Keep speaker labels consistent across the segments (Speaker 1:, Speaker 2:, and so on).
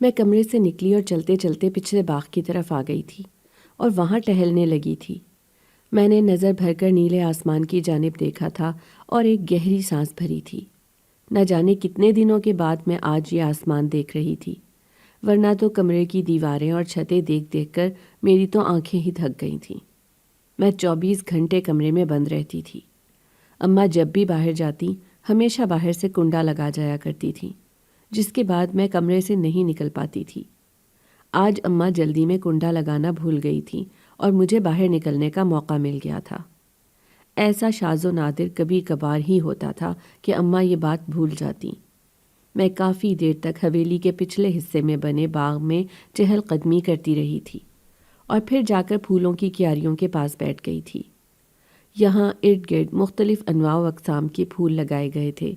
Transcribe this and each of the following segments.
Speaker 1: میں کمرے سے نکلی اور چلتے چلتے پچھلے باغ کی طرف آ گئی تھی اور وہاں ٹہلنے لگی تھی۔ میں نے نظر بھر کر نیلے آسمان کی جانب دیکھا تھا اور ایک گہری سانس بھری تھی۔ نہ جانے کتنے دنوں کے بعد میں آج یہ آسمان دیکھ رہی تھی، ورنہ تو کمرے کی دیواریں اور چھتیں دیکھ دیکھ کر میری تو آنکھیں ہی تھک گئی تھیں۔ میں 24 گھنٹے کمرے میں بند رہتی تھی۔ اماں جب بھی باہر جاتی ہمیشہ باہر سے کنڈا لگا جایا کرتی تھیں، جس کے بعد میں کمرے سے نہیں نکل پاتی تھی۔ آج اماں جلدی میں کنڈا لگانا بھول گئی تھیں اور مجھے باہر نکلنے کا موقع مل گیا تھا۔ ایسا شاذ و نادر کبھی کبھار ہی ہوتا تھا کہ اماں یہ بات بھول جاتی۔ میں کافی دیر تک حویلی کے پچھلے حصے میں بنے باغ میں چہل قدمی کرتی رہی تھی اور پھر جا کر پھولوں کی کیاریوں کے پاس بیٹھ گئی تھی۔ یہاں ارد گرد مختلف انواع و اقسام کے پھول لگائے گئے تھے،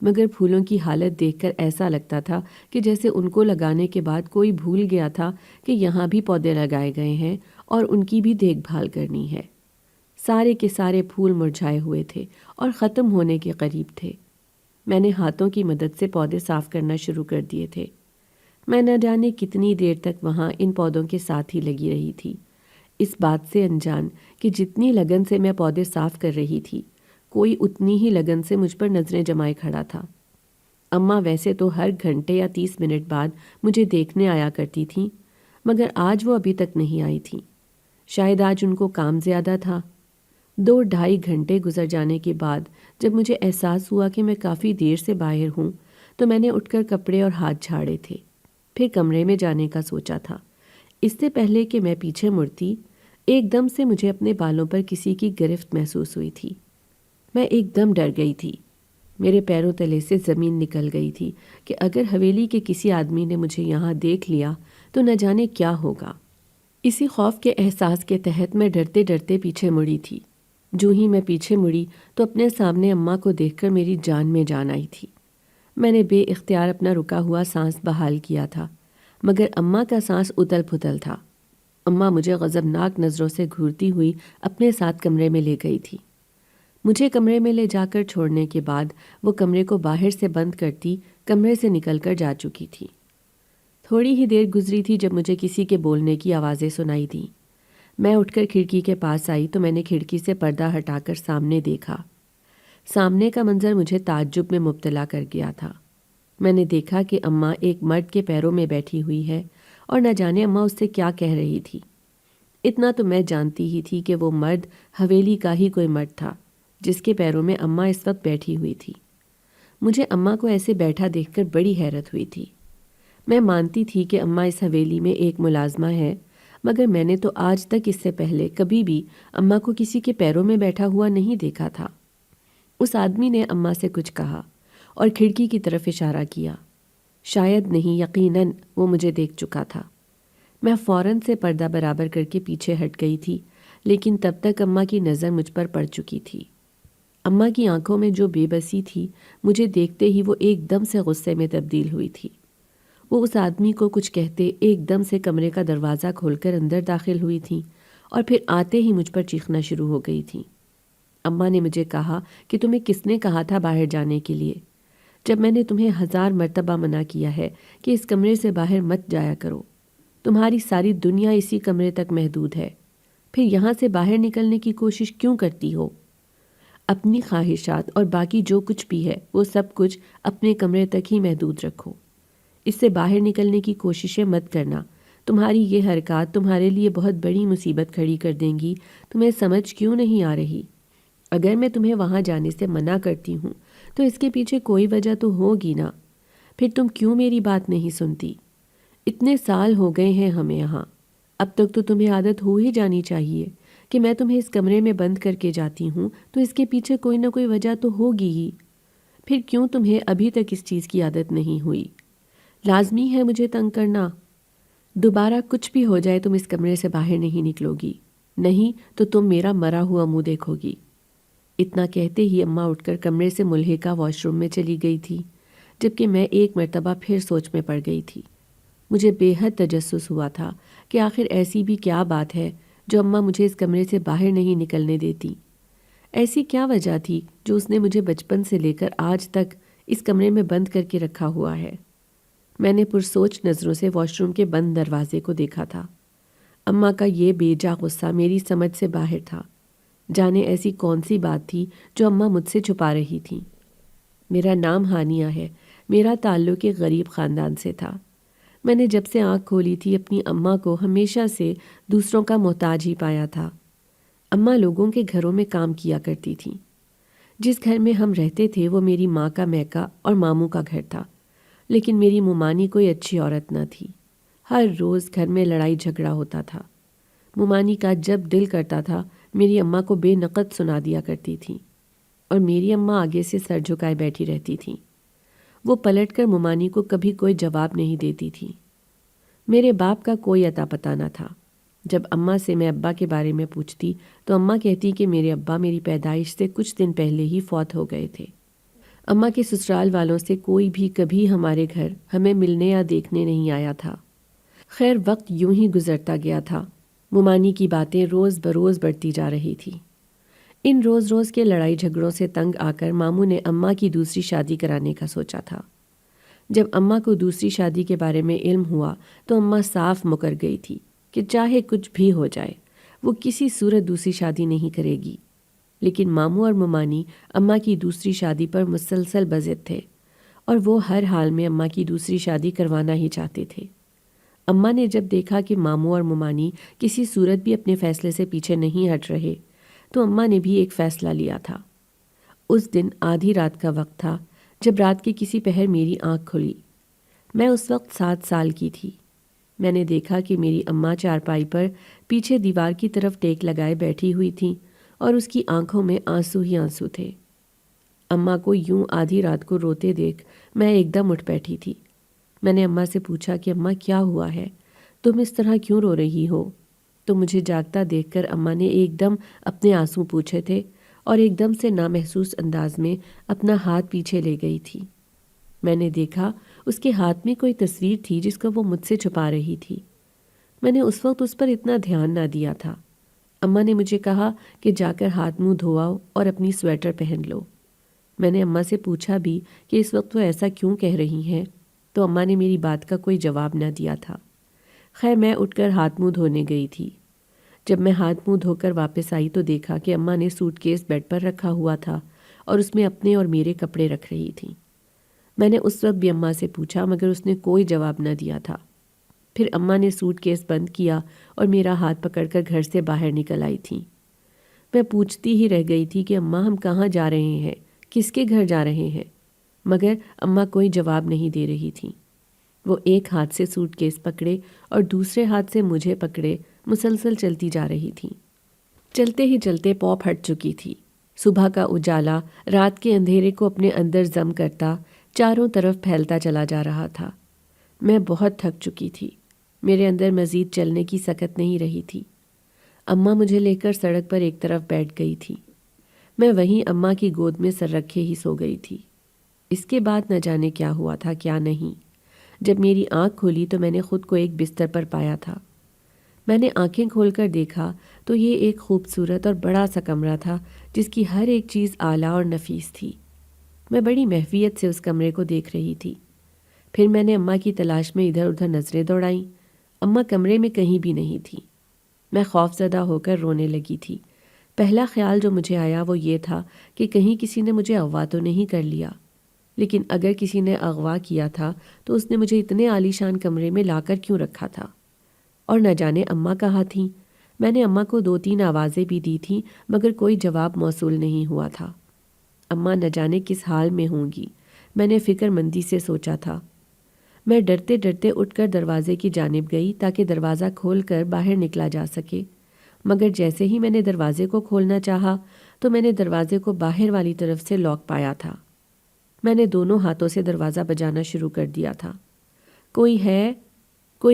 Speaker 1: مگر پھولوں کی حالت دیکھ کر ایسا لگتا تھا کہ جیسے ان کو لگانے کے بعد کوئی بھول گیا تھا کہ یہاں بھی پودے لگائے گئے ہیں اور ان کی بھی دیکھ بھال کرنی ہے۔ سارے کے سارے پھول مرجھائے ہوئے تھے اور ختم ہونے کے قریب تھے۔ میں نے ہاتھوں کی مدد سے پودے صاف کرنا شروع کر دیے تھے۔ میں نہ جانے کتنی دیر تک وہاں ان پودوں کے ساتھ ہی لگی رہی تھی، اس بات سے انجان کہ جتنی لگن سے میں پودے صاف کر رہی تھی، کوئی اتنی ہی لگن سے مجھ پر نظریں جمائے کھڑا تھا۔ اماں ویسے تو ہر گھنٹے یا 30 منٹ بعد مجھے دیکھنے آیا کرتی تھیں، مگر آج وہ ابھی تک نہیں آئی تھیں۔ شاید آج ان کو کام زیادہ تھا۔ 2-2.5 گھنٹے گزر جانے کے بعد جب مجھے احساس ہوا کہ میں کافی دیر سے باہر ہوں، تو میں نے اٹھ کر کپڑے اور ہاتھ جھاڑے تھے، پھر کمرے میں جانے کا سوچا تھا۔ اس سے پہلے کہ میں پیچھے مڑتی، ایک دم سے مجھے اپنے بالوں پر کسی کی گرفت محسوس ہوئی تھی۔ میں ایک دم ڈر گئی تھی۔ میرے پیروں تلے سے زمین نکل گئی تھی کہ اگر حویلی کے کسی آدمی نے مجھے یہاں دیکھ لیا تو نہ جانے کیا ہوگا۔ اسی خوف کے احساس کے تحت میں ڈرتے ڈرتے پیچھے مڑی تھی۔ جو ہی میں پیچھے مڑی تو اپنے سامنے اماں کو دیکھ کر میری جان میں جان آئی تھی۔ میں نے بے اختیار اپنا رکا ہوا سانس بحال کیا تھا، مگر اماں کا سانس اتل پھتل تھا۔ اماں مجھے غضبناک نظروں سے گھورتی ہوئی اپنے ساتھ کمرے میں لے گئی تھی۔ مجھے کمرے میں لے جا کر چھوڑنے کے بعد وہ کمرے کو باہر سے بند کرتی کمرے سے نکل کر جا چکی تھی۔ تھوڑی ہی دیر گزری تھی جب مجھے کسی کے بولنے کی آوازیں سنائی دیں۔ میں اٹھ کر کھڑکی کے پاس آئی تو میں نے کھڑکی سے پردہ ہٹا کر سامنے دیکھا۔ سامنے کا منظر مجھے تعجب میں مبتلا کر گیا تھا۔ میں نے دیکھا کہ اماں ایک مرد کے پیروں میں بیٹھی ہوئی ہے اور نہ جانے اماں اس سے کیا کہہ رہی تھی۔ اتنا تو میں جانتی ہی تھی کہ وہ مرد حویلی کا ہی کوئی مرد تھا جس کے پیروں میں اماں اس وقت بیٹھی ہوئی تھی۔ مجھے اماں کو ایسے بیٹھا دیکھ کر بڑی حیرت ہوئی تھی۔ میں مانتی تھی کہ اماں اس حویلی میں ایک ملازمہ ہے، مگر میں نے تو آج تک اس سے پہلے کبھی بھی اماں کو کسی کے پیروں میں بیٹھا ہوا نہیں دیکھا تھا۔ اس آدمی نے اماں سے کچھ کہا اور کھڑکی کی طرف اشارہ کیا۔ شاید نہیں، یقیناً وہ مجھے دیکھ چکا تھا۔ میں فوراً سے پردہ برابر کر کے پیچھے ہٹ گئی تھی، لیکن تب تک اماں کی نظر مجھ پر پڑ چکی تھی۔ اماں کی آنکھوں میں جو بے بسی تھی، مجھے دیکھتے ہی وہ ایک دم سے غصے میں تبدیل ہوئی تھی۔ وہ اس آدمی کو کچھ کہتے ایک دم سے کمرے کا دروازہ کھول کر اندر داخل ہوئی تھیں اور پھر آتے ہی مجھ پر چیخنا شروع ہو گئی تھیں۔ اماں نے مجھے کہا کہ تمہیں کس نے کہا تھا باہر جانے کے لیے، جب میں نے تمہیں 1000 مرتبہ منع کیا ہے کہ اس کمرے سے باہر مت جایا کرو۔ تمہاری ساری دنیا اسی کمرے تک محدود ہے، پھر یہاں سے باہر نکلنے کی کوشش کیوں کرتی ہو؟ اپنی خواہشات اور باقی جو کچھ بھی ہے وہ سب کچھ اپنے کمرے تک ہی محدود رکھو۔ اس سے باہر نکلنے کی کوششیں مت کرنا۔ تمہاری یہ حرکات تمہارے لیے بہت بڑی مصیبت کھڑی کر دیں گی۔ تمہیں سمجھ کیوں نہیں آ رہی؟ اگر میں تمہیں وہاں جانے سے منع کرتی ہوں تو اس کے پیچھے کوئی وجہ تو ہوگی نا، پھر تم کیوں میری بات نہیں سنتی؟ اتنے سال ہو گئے ہیں ہمیں یہاں، اب تک تو تمہیں عادت ہو ہی جانی چاہیے کہ میں تمہیں اس کمرے میں بند کر کے جاتی ہوں تو اس کے پیچھے کوئی نہ کوئی وجہ تو ہوگی ہی۔ پھر کیوں تمہیں ابھی تک اس چیز کی عادت نہیں ہوئی؟ لازمی ہے مجھے تنگ کرنا؟ دوبارہ کچھ بھی ہو جائے تم اس کمرے سے باہر نہیں نکلو گی، نہیں تو تم میرا مرا ہوا منہ دیکھو گی۔ اتنا کہتے ہی اماں اٹھ کر کمرے سے ملحقہ واش روم میں چلی گئی تھی، جبکہ میں ایک مرتبہ پھر سوچ میں پڑ گئی تھی۔ مجھے بے حد تجسس ہوا تھا کہ آخر ایسی بھی کیا بات ہے جو اماں مجھے اس کمرے سے باہر نہیں نکلنے دیتی۔ ایسی کیا وجہ تھی جو اس نے مجھے بچپن سے لے کر آج تک اس کمرے میں بند کر کے رکھا ہوا ہے؟ میں نے پرسوچ نظروں سے واش روم کے بند دروازے کو دیکھا تھا۔ اماں کا یہ بے جا غصہ میری سمجھ سے باہر تھا۔ جانے ایسی کون سی بات تھی جو اماں مجھ سے چھپا رہی تھیں۔ میرا نام ہانیہ ہے، میرا تعلق ایک غریب خاندان سے تھا۔ میں نے جب سے آنکھ کھولی تھی اپنی اماں کو ہمیشہ سے دوسروں کا محتاج ہی پایا تھا۔ اماں لوگوں کے گھروں میں کام کیا کرتی تھیں۔ جس گھر میں ہم رہتے تھے وہ میری ماں کا میکا اور ماموں کا گھر تھا، لیکن میری ممانی کوئی اچھی عورت نہ تھی۔ ہر روز گھر میں لڑائی جھگڑا ہوتا تھا۔ ممانی کا جب دل کرتا تھا میری اماں کو بے نقد سنا دیا کرتی تھی، اور میری اماں آگے سے سر جھکائے بیٹھی رہتی تھیں۔ وہ پلٹ کر ممانی کو کبھی کوئی جواب نہیں دیتی تھی۔ میرے باپ کا کوئی اتا پتہ نہ تھا۔ جب اماں سے میں ابا کے بارے میں پوچھتی تو اماں کہتی کہ میرے ابا میری پیدائش سے کچھ دن پہلے ہی فوت ہو گئے تھے۔ اماں کے سسرال والوں سے کوئی بھی کبھی ہمارے گھر ہمیں ملنے یا دیکھنے نہیں آیا تھا۔ خیر وقت یوں ہی گزرتا گیا تھا۔ ممانی کی باتیں روز بروز بڑھتی جا رہی تھی۔ ان روز روز کے لڑائی جھگڑوں سے تنگ آ کر ماموں نے اماں کی دوسری شادی کرانے کا سوچا تھا۔ جب اماں کو دوسری شادی کے بارے میں علم ہوا تو اماں صاف مکر گئی تھی کہ چاہے کچھ بھی ہو جائے وہ کسی صورت دوسری شادی نہیں کرے گی۔ لیکن ماموں اور ممانی اماں کی دوسری شادی پر مسلسل بضد تھے، اور وہ ہر حال میں اماں کی دوسری شادی کروانا ہی چاہتے تھے۔ اماں نے جب دیکھا کہ ماموں اور ممانی کسی صورت بھی اپنے فیصلے سے پیچھے نہیں ہٹ رہے تو اماں نے بھی ایک فیصلہ لیا تھا۔ اس دن آدھی رات کا وقت تھا جب رات کے کسی پہر میری آنکھ کھلی۔ میں اس وقت 7 سال کی تھی۔ میں نے دیکھا کہ میری اماں چارپائی پر پیچھے دیوار کی طرف ٹیک لگائے بیٹھی ہوئی تھیں اور اس کی آنکھوں میں آنسو ہی آنسو تھے۔ اماں کو یوں آدھی رات کو روتے دیکھ میں ایک دم اٹھ بیٹھی تھی۔ میں نے اماں سے پوچھا کہ اماں کیا ہوا ہے؟ تم اس طرح کیوں رو رہی ہو؟ تو مجھے جاگتا دیکھ کر اماں نے ایک دم اپنے آنسو پوچھے تھے اور ایک دم سے نامحسوس انداز میں اپنا ہاتھ پیچھے لے گئی تھی۔ میں نے دیکھا اس کے ہاتھ میں کوئی تصویر تھی جس کو وہ مجھ سے چھپا رہی تھی۔ میں نے اس وقت اس پر اتنا دھیان نہ دیا تھا۔ اماں نے مجھے کہا کہ جا کر ہاتھ منہ دھو آؤ اور اپنی سویٹر پہن لو۔ میں نے اماں سے پوچھا بھی کہ اس وقت وہ ایسا کیوں کہہ رہی ہیں، تو اماں نے میری بات کا کوئی جواب نہ دیا تھا۔ خیر میں اٹھ کر ہاتھ منہ دھونے گئی تھی۔ جب میں ہاتھ منہ دھو کر واپس آئی تو دیکھا کہ اماں نے سوٹ کیس بیڈ پر رکھا ہوا تھا اور اس میں اپنے اور میرے کپڑے رکھ رہی تھیں۔ میں نے اس وقت بھی اماں سے پوچھا مگر اس نے کوئی جواب نہ دیا تھا۔ پھر اماں نے سوٹ کیس بند کیا اور میرا ہاتھ پکڑ کر گھر سے باہر نکل آئی تھیں۔ میں پوچھتی ہی رہ گئی تھی کہ اماں ہم کہاں جا رہے ہیں، کس کے گھر جا رہے ہیں، مگر اماں کوئی جواب نہیں دے رہی تھیں۔ وہ ایک ہاتھ سے سوٹ کیس پکڑے اور دوسرے ہاتھ سے مجھے پکڑے مسلسل چلتی جا رہی تھیں۔ چلتے ہی چلتے پاؤ پھٹ چکی تھی۔ صبح کا اجالا رات کے اندھیرے کو اپنے اندر ضم کرتا چاروں طرف پھیلتا چلا جا رہا تھا۔ میں بہت تھک چکی تھی۔ میرے اندر مزید چلنے کی سکت نہیں رہی تھی۔ اماں مجھے لے کر سڑک پر ایک طرف بیٹھ گئی تھی۔ میں وہیں اماں کی گود میں سر رکھے ہی سو گئی تھی۔ اس کے بعد نہ جانے کیا ہوا تھا کیا نہیں۔ جب میری آنکھ کھولی تو میں نے خود کو ایک بستر پر پایا تھا۔ میں نے آنکھیں کھول کر دیکھا تو یہ ایک خوبصورت اور بڑا سا کمرہ تھا جس کی ہر ایک چیز اعلیٰ اور نفیس تھی۔ میں بڑی محفیت سے اس کمرے کو دیکھ رہی تھی۔ پھر میں نے اماں کی تلاش میں ادھر ادھر نظریں دوڑائیں۔ اماں کمرے میں کہیں بھی نہیں تھی۔ میں خوف زدہ ہو کر رونے لگی تھی۔ پہلا خیال جو مجھے آیا وہ یہ تھا کہ کہیں کسی نے مجھے اغوا تو نہیں کر لیا، لیکن اگر کسی نے اغوا کیا تھا تو اس نے مجھے اتنے عالیشان کمرے میں لا کر کیوں رکھا تھا؟ اور نہ جانے اماں کہاں تھیں۔ میں نے اماں کو 2-3 آوازیں بھی دی تھیں مگر کوئی جواب موصول نہیں ہوا تھا۔ اماں نہ جانے کس حال میں ہوں گی، میں نے فکر مندی سے سوچا تھا۔ میں ڈرتے ڈرتے اٹھ کر دروازے کی جانب گئی تاکہ دروازہ کھول کر باہر نکلا جا سکے، مگر جیسے ہی میں نے دروازے کو کھولنا چاہا تو میں نے دروازے کو باہر والی طرف سے لاک پایا تھا۔ میں نے دونوں ہاتھوں سے دروازہ بجانا شروع کر دیا تھا۔ کوئی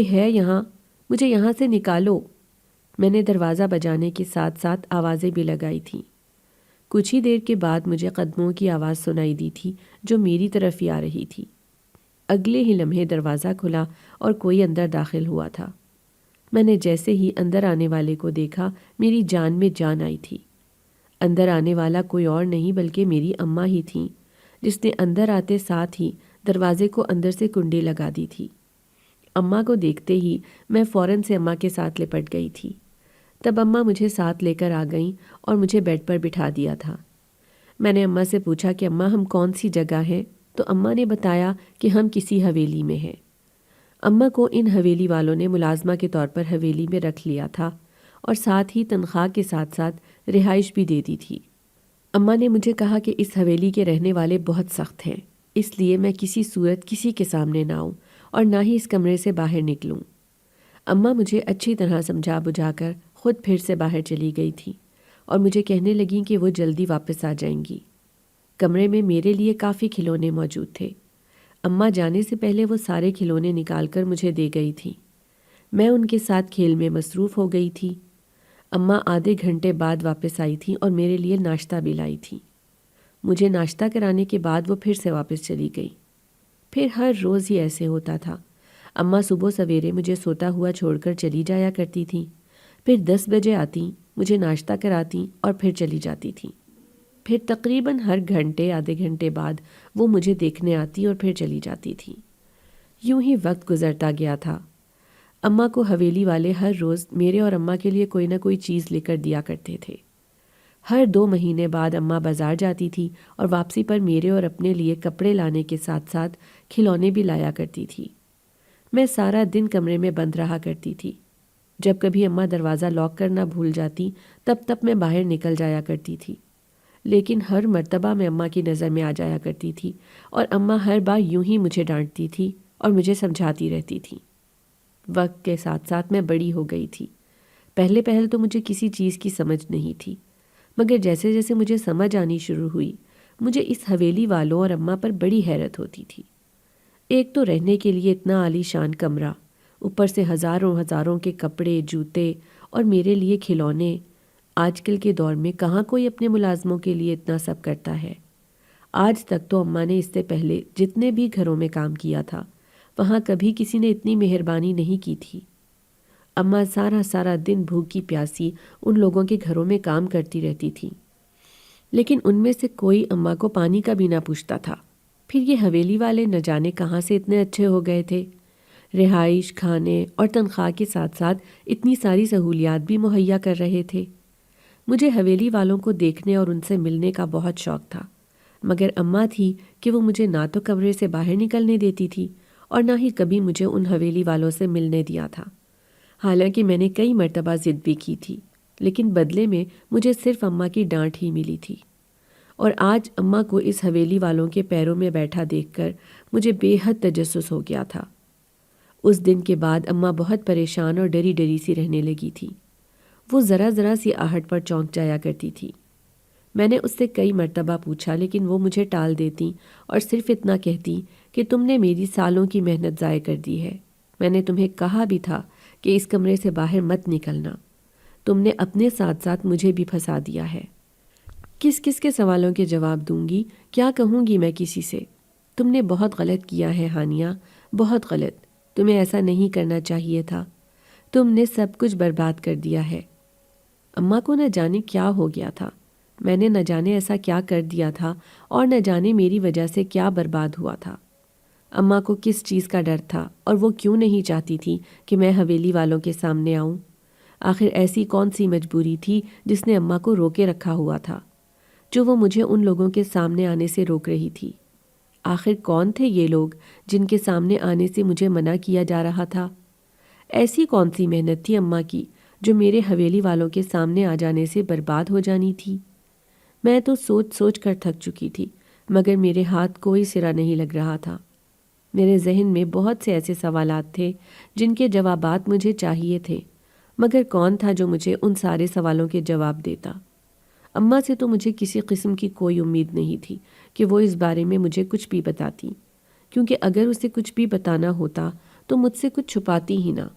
Speaker 1: ہے یہاں، مجھے یہاں سے نکالو۔ میں نے دروازہ بجانے کے ساتھ ساتھ آوازیں بھی لگائی تھیں۔ کچھ ہی دیر کے بعد مجھے قدموں کی آواز سنائی دی تھی جو میری طرف ہی آ رہی تھی۔ اگلے ہی لمحے دروازہ کھلا اور کوئی اندر داخل ہوا تھا۔ میں نے جیسے ہی اندر آنے والے کو دیکھا میری جان میں جان آئی تھی۔ اندر آنے والا کوئی اور نہیں بلکہ میری اماں ہی تھیں، جس نے اندر آتے ساتھ ہی دروازے کو اندر سے کنڈی لگا دی تھی۔ اماں کو دیکھتے ہی میں فوراً سے اماں کے ساتھ لپٹ گئی تھی۔ تب اماں مجھے ساتھ لے کر آ گئیں اور مجھے بیڈ پر بٹھا دیا تھا۔ میں نے اماں سے پوچھا کہ اماں ہم کون سی جگہ ہیں، تو اماں نے بتایا کہ ہم کسی حویلی میں ہیں۔ اماں کو ان حویلی والوں نے ملازمہ کے طور پر حویلی میں رکھ لیا تھا اور ساتھ ہی تنخواہ کے ساتھ ساتھ رہائش بھی دے دی تھی۔ اماں نے مجھے کہا کہ اس حویلی کے رہنے والے بہت سخت ہیں، اس لیے میں کسی صورت کسی کے سامنے نہ آؤں اور نہ ہی اس کمرے سے باہر نکلوں۔ اماں مجھے اچھی طرح سمجھا بجھا کر خود پھر سے باہر چلی گئی تھی اور مجھے کہنے لگیں کہ وہ جلدی واپس آ جائیں گی۔ کمرے میں میرے لیے کافی کھلونے موجود تھے۔ اماں جانے سے پہلے وہ سارے کھلونے نکال کر مجھے دے گئی تھی۔ میں ان کے ساتھ کھیل میں مصروف ہو گئی تھی۔ اماں آدھے گھنٹے بعد واپس آئی تھیں اور میرے لیے ناشتہ بھی لائی تھیں۔ مجھے ناشتہ کرانے کے بعد وہ پھر سے واپس چلی گئی۔ پھر ہر روز ہی ایسے ہوتا تھا۔ اماں صبح سویرے مجھے سوتا ہوا چھوڑ کر چلی جایا کرتی تھیں، پھر 10 بجے آتیں، مجھے ناشتہ کراتیں اور پھر چلی جاتی تھیں۔ پھر تقریباً ہر گھنٹے آدھے گھنٹے بعد وہ مجھے دیکھنے آتی اور پھر چلی جاتی تھیں۔ یوں ہی وقت گزرتا گیا تھا۔ اماں کو حویلی والے ہر روز میرے اور اماں کے لیے کوئی نہ کوئی چیز لے کر دیا کرتے تھے۔ ہر 2 مہینے بعد اماں بازار جاتی تھی اور واپسی پر میرے اور اپنے لیے کپڑے لانے کے ساتھ ساتھ کھلونے بھی لایا کرتی تھی۔ میں سارا دن کمرے میں بند رہا کرتی تھی۔ جب کبھی اماں دروازہ لاک کرنا بھول جاتی تب میں باہر نکل جایا کرتی تھی، لیکن ہر مرتبہ میں اماں کی نظر میں آ جایا کرتی تھی اور اماں ہر بار یوں ہی مجھے ڈانٹتی تھی اور مجھے سمجھاتی رہتی تھی۔ وقت کے ساتھ ساتھ میں بڑی ہو گئی تھی۔ پہلے تو مجھے کسی چیز کی سمجھ نہیں تھی، مگر جیسے جیسے مجھے سمجھ آنی شروع ہوئی، مجھے اس حویلی والوں اور اماں پر بڑی حیرت ہوتی تھی۔ ایک تو رہنے کے لیے اتنا عالی شان کمرہ، اوپر سے ہزاروں کے کپڑے، جوتے اور میرے لیے کھلونے۔ آج کل کے دور میں کہاں کوئی اپنے ملازموں کے لیے اتنا سب کرتا ہے۔ آج تک تو اماں نے اس سے پہلے جتنے بھی گھروں میں کام کیا تھا، وہاں کبھی کسی نے اتنی مہربانی نہیں کی تھی۔ اماں سارا دن بھوکی پیاسی ان لوگوں کے گھروں میں کام کرتی رہتی تھی، لیکن ان میں سے کوئی اماں کو پانی کا بھی نہ پوچھتا تھا۔ پھر یہ حویلی والے نہ جانے کہاں سے اتنے اچھے ہو گئے تھے، رہائش، کھانے اور تنخواہ کے ساتھ ساتھ اتنی ساری سہولیات بھی مہیا کر رہے تھے۔ مجھے حویلی والوں کو دیکھنے اور ان سے ملنے کا بہت شوق تھا، مگر اماں تھی کہ وہ مجھے نہ تو کمرے سے باہر نکلنے دیتی تھی اور نہ ہی کبھی مجھے ان حویلی والوں سے ملنے دیا تھا۔ حالانکہ میں نے کئی مرتبہ ضد بھی کی تھی، لیکن بدلے میں مجھے صرف اماں کی ڈانٹ ہی ملی تھی۔ اور آج اماں کو اس حویلی والوں کے پیروں میں بیٹھا دیکھ کر مجھے بے حد تجسس ہو گیا تھا۔ اس دن کے بعد اماں بہت پریشان اور ڈری ڈری سی رہنے لگی تھی۔ وہ ذرا سی آہٹ پر چونک جایا کرتی تھی۔ میں نے اس سے کئی مرتبہ پوچھا، لیکن وہ مجھے ٹال دیتی اور صرف اتنا کہتی کہ تم نے میری سالوں کی محنت ضائع کر دی ہے۔ میں نے تمہیں کہا بھی تھا کہ اس کمرے سے باہر مت نکلنا، تم نے اپنے ساتھ ساتھ مجھے بھی پھنسا دیا ہے۔ کس کس کے سوالوں کے جواب دوں گی؟ کیا کہوں گی میں کسی سے؟ تم نے بہت غلط کیا ہے ہانیہ، بہت غلط۔ تمہیں ایسا نہیں کرنا چاہیے تھا، تم نے سب کچھ برباد کر دیا ہے۔ اماں کو نہ جانے کیا ہو گیا تھا، میں نے نہ جانے ایسا کیا کر دیا تھا اور نہ جانے میری وجہ سے کیا برباد ہوا تھا۔ اماں کو کس چیز کا ڈر تھا اور وہ کیوں نہیں چاہتی تھی کہ میں حویلی والوں کے سامنے آؤں؟ آخر ایسی کون سی مجبوری تھی جس نے اماں کو روکے رکھا ہوا تھا، جو وہ مجھے ان لوگوں کے سامنے آنے سے روک رہی تھی؟ آخر کون تھے یہ لوگ جن کے سامنے آنے سے مجھے منع کیا جا رہا تھا؟ ایسی کون سی محنت تھی اماں کی جو میرے حویلی والوں کے سامنے آ جانے سے برباد ہو جانی تھی؟ میں تو سوچ سوچ کر تھک چکی تھی، مگر میرے ہاتھ کوئی سرا نہیں لگ رہا تھا۔ میرے ذہن میں بہت سے ایسے سوالات تھے جن کے جوابات مجھے چاہیے تھے، مگر کون تھا جو مجھے ان سارے سوالوں کے جواب دیتا؟ اماں سے تو مجھے کسی قسم کی کوئی امید نہیں تھی کہ وہ اس بارے میں مجھے کچھ بھی بتاتی، کیونکہ اگر اسے کچھ بھی بتانا ہوتا تو مجھ سے کچھ چھپاتی ہی نہ۔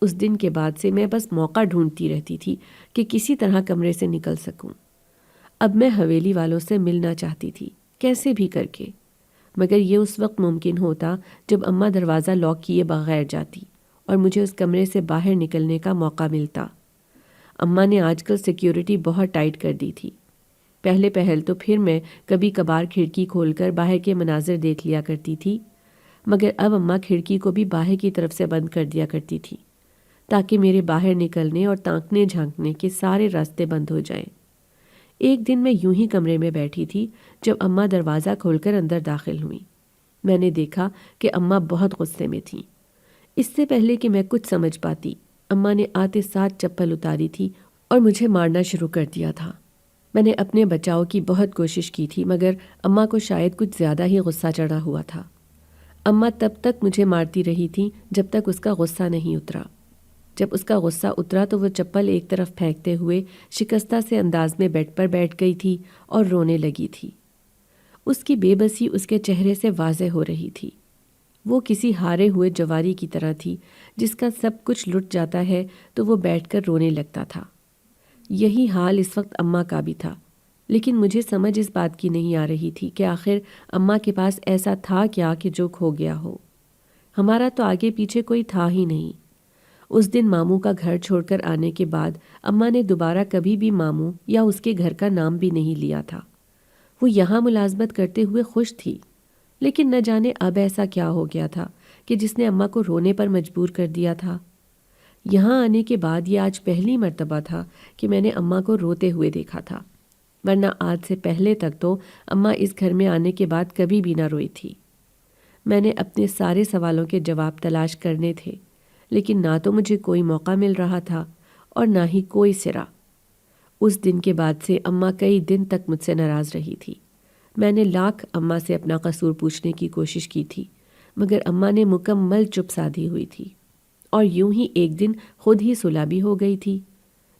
Speaker 1: اس دن کے بعد سے میں بس موقع ڈھونڈتی رہتی تھی کہ کسی طرح کمرے سے نکل سکوں۔ اب میں حویلی والوں سے ملنا چاہتی تھی، کیسے بھی کر کے، مگر یہ اس وقت ممکن ہوتا جب اماں دروازہ لاک کیے بغیر جاتی اور مجھے اس کمرے سے باہر نکلنے کا موقع ملتا۔ اماں نے آج کل سیکیورٹی بہت ٹائٹ کر دی تھی۔ پہلے پہل تو پھر میں کبھی کبھار کھڑکی کھول کر باہر کے مناظر دیکھ لیا کرتی تھی، مگر اب اماں کھڑکی کو بھی باہر کی طرف سے بند کر دیا کرتی تھی تاکہ میرے باہر نکلنے اور تانکنے جھانکنے کے سارے راستے بند ہو جائیں۔ ایک دن میں یوں ہی کمرے میں بیٹھی تھی جب اماں دروازہ کھول کر اندر داخل ہوئیں۔ میں نے دیکھا کہ اماں بہت غصے میں تھیں۔ اس سے پہلے کہ میں کچھ سمجھ پاتی، اماں نے آتے ساتھ چپل اتاری تھی اور مجھے مارنا شروع کر دیا تھا۔ میں نے اپنے بچاؤ کی بہت کوشش کی تھی، مگر اماں کو شاید کچھ زیادہ ہی غصہ چڑھا ہوا تھا۔ اماں تب تک مجھے مارتی رہی تھیں جب تک اس کا غصہ نہیں اترا۔ جب اس کا غصہ اترا تو وہ چپل ایک طرف پھینکتے ہوئے شکستہ سے انداز میں بیڈ پر بیٹھ گئی تھی اور رونے لگی تھی۔ اس کی بے بسی اس کے چہرے سے واضح ہو رہی تھی۔ وہ کسی ہارے ہوئے جواری کی طرح تھی جس کا سب کچھ لٹ جاتا ہے تو وہ بیٹھ کر رونے لگتا تھا۔ یہی حال اس وقت اماں کا بھی تھا، لیکن مجھے سمجھ اس بات کی نہیں آ رہی تھی کہ آخر اماں کے پاس ایسا تھا کیا کہ جو کھو گیا ہو۔ ہمارا تو آگے پیچھے کوئی تھا ہی نہیں۔ اس دن ماموں کا گھر چھوڑ کر آنے کے بعد اماں نے دوبارہ کبھی بھی ماموں یا اس کے گھر کا نام بھی نہیں لیا تھا۔ وہ یہاں ملازمت کرتے ہوئے خوش تھی، لیکن نہ جانے اب ایسا کیا ہو گیا تھا کہ جس نے اماں کو رونے پر مجبور کر دیا تھا۔ یہاں آنے کے بعد یہ آج پہلی مرتبہ تھا کہ میں نے اماں کو روتے ہوئے دیکھا تھا، ورنہ آج سے پہلے تک تو اماں اس گھر میں آنے کے بعد کبھی بھی نہ روئی تھی۔ میں نے اپنے سارے سوالوں کے جواب تلاش کرنے تھے، لیکن نہ تو مجھے کوئی موقع مل رہا تھا اور نہ ہی کوئی سرا۔ اس دن کے بعد سے اماں کئی دن تک مجھ سے ناراض رہی تھی۔ میں نے لاکھ اماں سے اپنا قصور پوچھنے کی کوشش کی تھی، مگر اماں نے مکمل چپ سادھی ہوئی تھی، اور یوں ہی ایک دن خود ہی صلح بھی ہو گئی تھی۔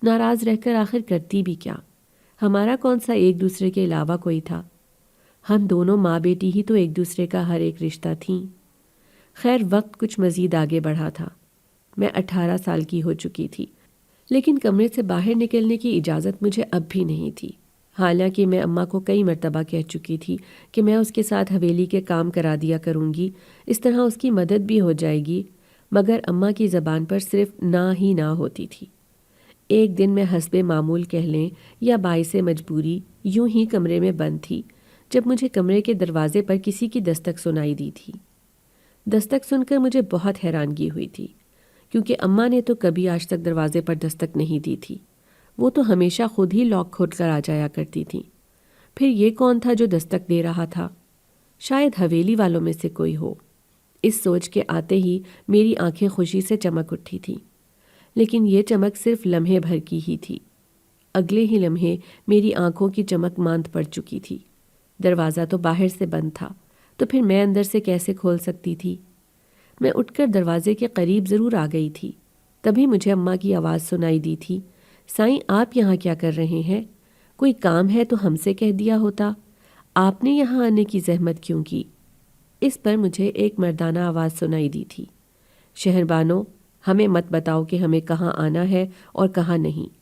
Speaker 1: ناراض رہ کر آخر کرتی بھی کیا؟ ہمارا کون سا ایک دوسرے کے علاوہ کوئی تھا؟ ہم دونوں ماں بیٹی ہی تو ایک دوسرے کا ہر ایک رشتہ تھیں۔ خیر وقت کچھ مزید آگے بڑھا تھا۔ میں 18 سال کی ہو چکی تھی، لیکن کمرے سے باہر نکلنے کی اجازت مجھے اب بھی نہیں تھی۔ حالانکہ میں اماں کو کئی مرتبہ کہہ چکی تھی کہ میں اس کے ساتھ حویلی کے کام کرا دیا کروں گی، اس طرح اس کی مدد بھی ہو جائے گی، مگر اماں کی زبان پر صرف نہ ہی نہ ہوتی تھی۔ ایک دن میں حسب معمول کہہ لیں یا باعث مجبوری یوں ہی کمرے میں بند تھی جب مجھے کمرے کے دروازے پر کسی کی دستک سنائی دی تھی۔ دستک سن کر مجھے بہت حیرانگی ہوئی تھی، کیونکہ اماں نے تو کبھی آج تک دروازے پر دستک نہیں دی تھی۔ وہ تو ہمیشہ خود ہی لاک کھول کر آ جایا کرتی تھیں۔ پھر یہ کون تھا جو دستک دے رہا تھا؟ شاید حویلی والوں میں سے کوئی ہو۔ اس سوچ کے آتے ہی میری آنکھیں خوشی سے چمک اٹھی تھیں، لیکن یہ چمک صرف لمحے بھر کی ہی تھی۔ اگلے ہی لمحے میری آنکھوں کی چمک ماند پڑ چکی تھی۔ دروازہ تو باہر سے بند تھا، تو پھر میں اندر سے کیسے کھول سکتی تھی؟ میں اٹھ کر دروازے کے قریب ضرور آ گئی تھی، تبھی مجھے اماں کی آواز سنائی دی تھی، سائیں آپ یہاں کیا کر رہے ہیں؟ کوئی کام ہے تو ہم سے کہہ دیا ہوتا، آپ نے یہاں آنے کی زحمت کیوں کی؟ اس پر مجھے ایک مردانہ آواز سنائی دی تھی، شہربانو، ہمیں مت بتاؤ کہ ہمیں کہاں آنا ہے اور کہاں نہیں۔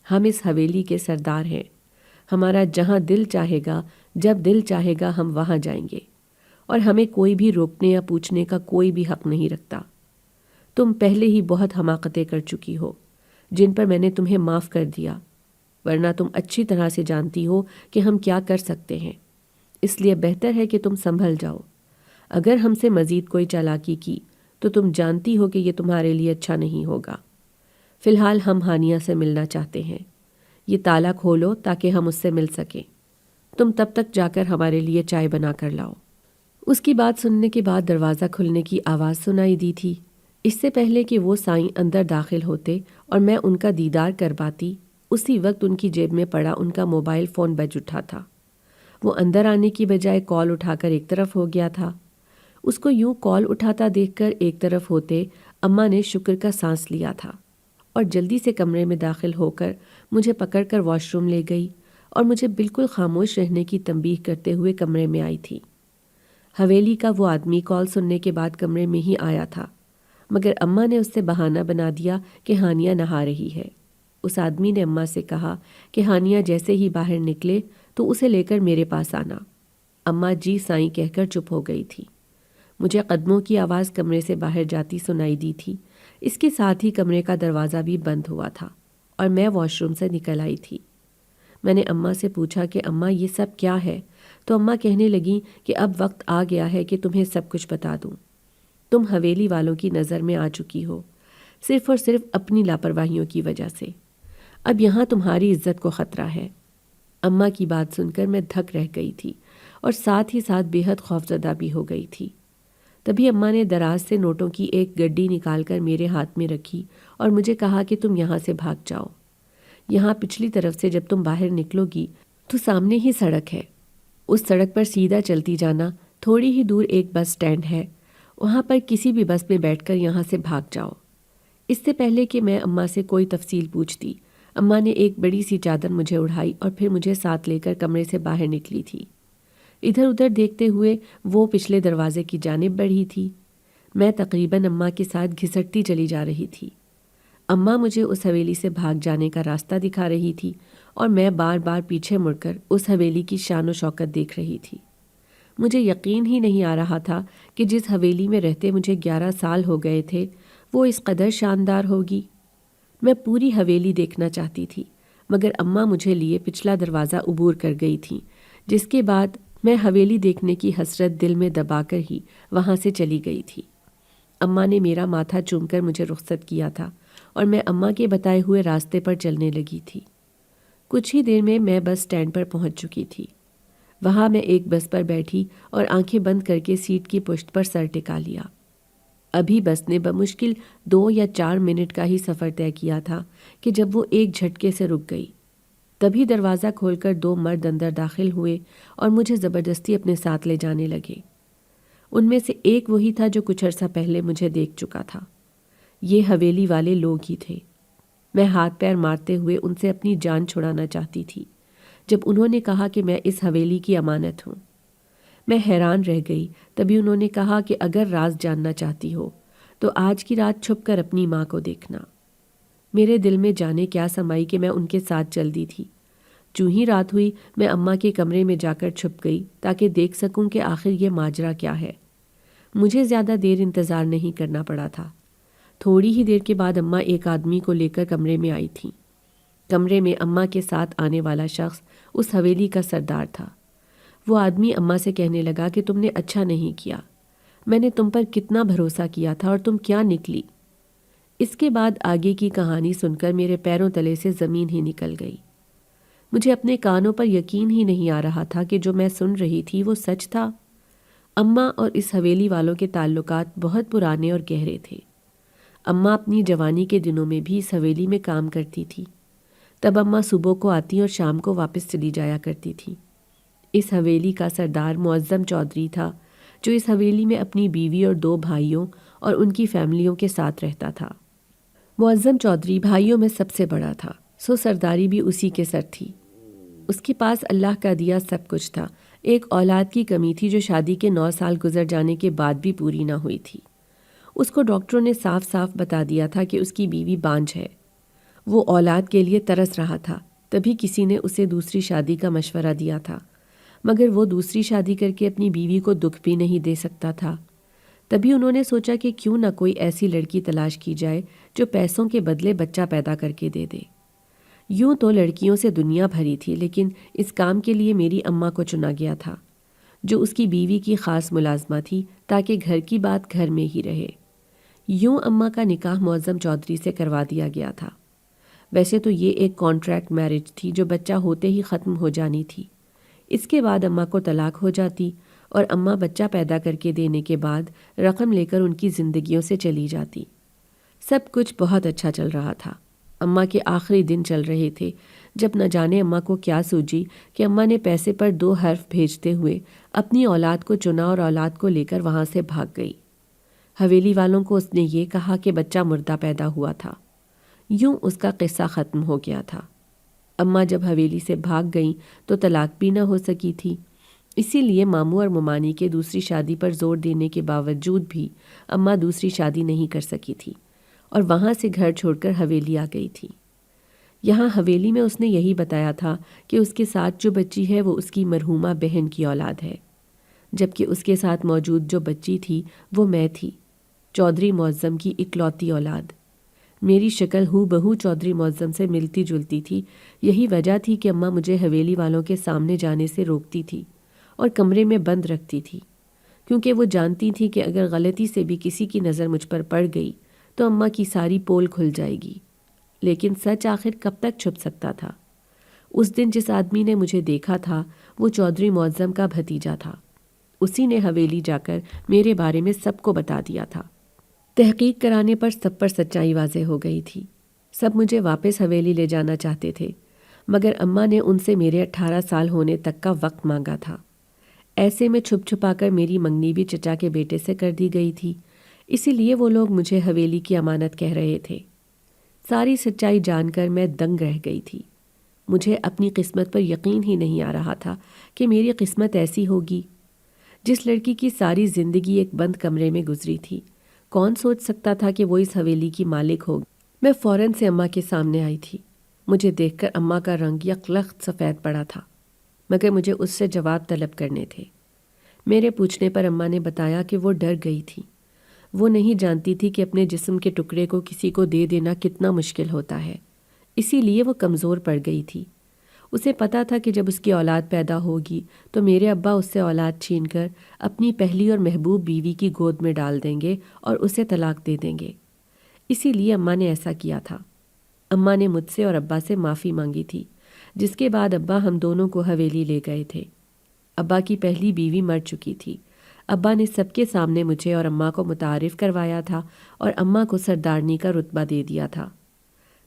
Speaker 1: ہم اس حویلی کے سردار ہیں، ہمارا جہاں دل چاہے گا جب دل چاہے گا ہم وہاں جائیں گے، اور ہمیں کوئی بھی روکنے یا پوچھنے کا کوئی بھی حق نہیں رکھتا۔ تم پہلے ہی بہت حماقتیں کر چکی ہو جن پر میں نے تمہیں معاف کر دیا، ورنہ تم اچھی طرح سے جانتی ہو کہ ہم کیا کر سکتے ہیں، اس لیے بہتر ہے کہ تم سنبھل جاؤ۔ اگر ہم سے مزید کوئی چالاکی کی تو تم جانتی ہو کہ یہ تمہارے لیے اچھا نہیں ہوگا۔ فی الحال ہم ہانیہ سے ملنا چاہتے ہیں، یہ تالا کھولو تاکہ ہم اس سے مل سکیں۔ تم تب تک جا کر ہمارے لیے چائے بنا کر لاؤ۔ اس کی بات سننے کے بعد دروازہ کھلنے کی آواز سنائی دی تھی۔ اس سے پہلے کہ وہ سائیں اندر داخل ہوتے اور میں ان کا دیدار کر پاتی، اسی وقت ان کی جیب میں پڑا ان کا موبائل فون بج اٹھا تھا۔ وہ اندر آنے کی بجائے کال اٹھا کر ایک طرف ہو گیا تھا۔ اس کو یوں کال اٹھاتا دیکھ کر ایک طرف ہوتے اماں نے شکر کا سانس لیا تھا اور جلدی سے کمرے میں داخل ہو کر مجھے پکڑ کر واش روم لے گئی اور مجھے بالکل خاموش رہنے کی تنبیہ کرتے ہوئے کمرے میں آئی تھی۔ حویلی کا وہ آدمی کال سننے کے بعد کمرے میں ہی آیا تھا، مگر اماں نے اس سے بہانہ بنا دیا کہ ہانیہ نہا رہی ہے۔ اس آدمی نے اماں سے کہا کہ ہانیہ جیسے ہی باہر نکلے تو اسے لے کر میرے پاس آنا۔ اماں جی سائیں کہہ کر چپ ہو گئی تھی۔ مجھے قدموں کی آواز کمرے سے باہر جاتی سنائی دی تھی۔ اس کے ساتھ ہی کمرے کا دروازہ بھی بند ہوا تھا اور میں واش روم سے نکل آئی تھی۔ میں نے اماں سے پوچھا کہ اماں یہ سب کیا ہے؟ تو اماں کہنے لگیں کہ اب وقت آ گیا ہے کہ تمہیں سب کچھ بتا دوں۔ تم حویلی والوں کی نظر میں آ چکی ہو، صرف اور صرف اپنی لاپرواہیوں کی وجہ سے۔ اب یہاں تمہاری عزت کو خطرہ ہے۔ اماں کی بات سن کر میں دھک رہ گئی تھی اور ساتھ ہی ساتھ بے حد خوفزدہ بھی ہو گئی تھی۔ تبھی اماں نے دراز سے نوٹوں کی ایک گڈی نکال کر میرے ہاتھ میں رکھی اور مجھے کہا کہ تم یہاں سے بھاگ جاؤ۔ یہاں پچھلی طرف سے جب تم باہر نکلو گی تو سامنے ہی سڑک ہے، اس سڑک پر سیدھا چلتی جانا، تھوڑی ہی دور ایک بس سٹینڈ ہے، وہاں پر کسی بھی بس میں بیٹھ کر یہاں سے بھاگ جاؤ۔ اس سے پہلے کہ میں اماں سے کوئی تفصیل پوچھتی، اماں نے ایک بڑی سی چادر مجھے اڑھائی اور پھر مجھے ساتھ لے کر کمرے سے باہر نکلی تھی۔ ادھر ادھر دیکھتے ہوئے وہ پچھلے دروازے کی جانب بڑھی تھی۔ میں تقریباً اماں کے ساتھ گھسٹتی چلی جا رہی تھی۔ اماں مجھے اس حویلی سے بھاگ جانے کا راستہ دکھا رہی تھی اور میں بار بار پیچھے مڑ کر اس حویلی کی شان و شوکت دیکھ رہی تھی۔ مجھے یقین ہی نہیں آ رہا تھا کہ جس حویلی میں رہتے مجھے 11 سال ہو گئے تھے وہ اس قدر شاندار ہوگی۔ میں پوری حویلی دیکھنا چاہتی تھی، مگر اماں مجھے لیے پچھلا دروازہ عبور کر گئی تھیں، جس کے بعد میں حویلی دیکھنے کی حسرت دل میں دبا کر ہی وہاں سے چلی گئی تھی۔ اماں نے میرا ماتھا چوم کر مجھے رخصت کیا تھا اور میں اماں کے بتائے ہوئے راستے پر چلنے لگی تھی۔ کچھ ہی دیر میں بس سٹینڈ پر پہنچ چکی تھی۔ وہاں میں ایک بس پر بیٹھی اور آنکھیں بند کر کے سیٹ کی پشت پر سر ٹکا لیا۔ ابھی بس نے بمشکل 2 یا 4 منٹ کا ہی سفر طے کیا تھا کہ جب وہ ایک جھٹکے سے رک گئی۔ تبھی دروازہ کھول کر 2 مرد اندر داخل ہوئے اور مجھے زبردستی اپنے ساتھ لے جانے لگے۔ ان میں سے ایک وہی تھا جو کچھ عرصہ پہلے مجھے دیکھ چکا تھا۔ یہ حویلی والے لوگ ہی تھے۔ میں ہاتھ پیر مارتے ہوئے ان سے اپنی جان چھڑانا چاہتی تھی جب انہوں نے کہا کہ میں اس حویلی کی امانت ہوں۔ میں حیران رہ گئی۔ تبھی انہوں نے کہا کہ اگر راز جاننا چاہتی ہو تو آج کی رات چھپ کر اپنی ماں کو دیکھنا۔ میرے دل میں جانے کیا سمائی کہ میں ان کے ساتھ چل دی تھی۔ چوں ہی رات ہوئی میں اماں کے کمرے میں جا کر چھپ گئی تاکہ دیکھ سکوں کہ آخر یہ ماجرا کیا ہے۔ مجھے زیادہ دیر انتظار نہیں کرنا پڑا تھا۔ تھوڑی ہی دیر کے بعد اماں ایک آدمی کو لے کر کمرے میں آئی تھیں۔ کمرے میں اماں کے ساتھ آنے والا شخص اس حویلی کا سردار تھا۔ وہ آدمی اماں سے کہنے لگا کہ تم نے اچھا نہیں کیا، میں نے تم پر کتنا بھروسہ کیا تھا اور تم کیا نکلی۔ اس کے بعد آگے کی کہانی سن کر میرے پیروں تلے سے زمین ہی نکل گئی۔ مجھے اپنے کانوں پر یقین ہی نہیں آ رہا تھا کہ جو میں سن رہی تھی وہ سچ تھا۔ اماں اور اس حویلی والوں کے تعلقات بہت پرانے اور گہرے تھے۔ اماں اپنی جوانی کے دنوں میں بھی اس حویلی میں کام کرتی تھی۔ تب اماں صبح کو آتی اور شام کو واپس چلی جایا کرتی تھی۔ اس حویلی کا سردار معظم چودھری تھا، جو اس حویلی میں اپنی بیوی اور 2 بھائیوں اور ان کی فیملیوں کے ساتھ رہتا تھا۔ معظم چودھری بھائیوں میں سب سے بڑا تھا، سو سرداری بھی اسی کے سر تھی۔ اس کے پاس اللہ کا دیا سب کچھ تھا۔ ایک اولاد کی کمی تھی جو شادی کے 9 سال گزر جانے کے بعد بھی پوری نہ ہوئی تھی۔ اس کو ڈاکٹروں نے صاف صاف بتا دیا تھا کہ اس کی بیوی بانجھ ہے۔ وہ اولاد کے لیے ترس رہا تھا، تبھی کسی نے اسے دوسری شادی کا مشورہ دیا تھا، مگر وہ دوسری شادی کر کے اپنی بیوی کو دکھ بھی نہیں دے سکتا تھا۔ تبھی انہوں نے سوچا کہ کیوں نہ کوئی ایسی لڑکی تلاش کی جائے جو پیسوں کے بدلے بچہ پیدا کر کے دے دے۔ یوں تو لڑکیوں سے دنیا بھری تھی، لیکن اس کام کے لیے میری اماں کو چنا گیا تھا، جو اس کی بیوی کی خاص ملازمہ تھی تاکہ گھر کی بات گھر میں ہی رہے۔ یوں اماں کا نکاح معظم چودھری سے کروا دیا گیا تھا۔ ویسے تو یہ ایک کانٹریکٹ میرج تھی جو بچہ ہوتے ہی ختم ہو جانی تھی۔ اس کے بعد اماں کو طلاق ہو جاتی اور اماں بچہ پیدا کر کے دینے کے بعد رقم لے کر ان کی زندگیوں سے چلی جاتی۔ سب کچھ بہت اچھا چل رہا تھا۔ اماں کے آخری دن چل رہے تھے جب نہ جانے اماں کو کیا سوجی کہ اماں نے پیسے پر 2 حرف بھیجتے ہوئے اپنی اولاد کو چنا اور اولاد کو لے کر وہاں سے بھاگ گئی۔ حویلی والوں کو اس نے یہ کہا کہ بچہ مردہ پیدا ہوا تھا۔ یوں اس کا قصہ ختم ہو گیا تھا۔ اماں جب حویلی سے بھاگ گئیں تو طلاق بھی نہ ہو سکی تھی، اسی لیے ماموں اور ممانی کے دوسری شادی پر زور دینے کے باوجود بھی اماں دوسری شادی نہیں کر سکی تھی اور وہاں سے گھر چھوڑ کر حویلی آ گئی تھی۔ یہاں حویلی میں اس نے یہی بتایا تھا کہ اس کے ساتھ جو بچی ہے وہ اس کی مرحومہ بہن کی اولاد ہے، جبکہ اس کے ساتھ موجود جو بچی تھی وہ میں تھی، چودھری معظم کی اکلوتی اولاد۔ میری شکل ہو بہو چودھری معظم سے ملتی جلتی تھی۔ یہی وجہ تھی کہ اماں مجھے حویلی والوں کے سامنے جانے سے روکتی تھی اور کمرے میں بند رکھتی تھی، کیونکہ وہ جانتی تھی کہ اگر غلطی سے بھی کسی کی نظر مجھ پر پڑ گئی تو اماں کی ساری پول کھل جائے گی۔ لیکن سچ آخر کب تک چھپ سکتا تھا؟ اس دن جس آدمی نے مجھے دیکھا تھا وہ چودھری معظم کا بھتیجا تھا۔ اسی نے حویلی جا کر میرے بارے میں سب کو بتا دیا تھا۔ تحقیق کرانے پر سب پر سچائی واضح ہو گئی تھی۔ سب مجھے واپس حویلی لے جانا چاہتے تھے، مگر اماں نے ان سے میرے 18 سال ہونے تک کا وقت مانگا تھا۔ ایسے میں چھپ چھپا کر میری منگنی بھی چچا کے بیٹے سے کر دی گئی تھی، اسی لیے وہ لوگ مجھے حویلی کی امانت کہہ رہے تھے۔ ساری سچائی جان کر میں دنگ رہ گئی تھی۔ مجھے اپنی قسمت پر یقین ہی نہیں آ رہا تھا کہ میری قسمت ایسی ہوگی۔ جس لڑکی کی ساری زندگی ایک بند کمرے میں گزری تھی، کون سوچ سکتا تھا کہ وہ اس حویلی کی مالک ہوگی؟ میں فوراً سے اماں کے سامنے آئی تھی۔ مجھے دیکھ کر اماں کا رنگ یکلخت سفید پڑا تھا، مگر مجھے اس سے جواب طلب کرنے تھے۔ میرے پوچھنے پر اماں نے بتایا کہ وہ ڈر گئی تھی۔ وہ نہیں جانتی تھی کہ اپنے جسم کے ٹکڑے کو کسی کو دے دینا کتنا مشکل ہوتا ہے، اسی لیے وہ کمزور پڑ گئی تھی۔ اسے پتا تھا کہ جب اس کی اولاد پیدا ہوگی تو میرے ابا اس سے اولاد چھین کر اپنی پہلی اور محبوب بیوی کی گود میں ڈال دیں گے اور اسے طلاق دے دیں گے۔ اسی لیے اماں نے ایسا کیا تھا۔ اماں نے مجھ سے اور ابا سے معافی مانگی تھی، جس کے بعد ابا ہم دونوں کو حویلی لے گئے تھے۔ ابا کی پہلی بیوی مر چکی تھی۔ ابا نے سب کے سامنے مجھے اور اماں کو متعارف کروایا تھا اور اماں کو سردارنی کا رتبہ دے دیا تھا۔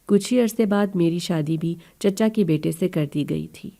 Speaker 1: کچھ ہی عرصے بعد میری شادی بھی چچا کے بیٹے سے کر دی گئی تھی۔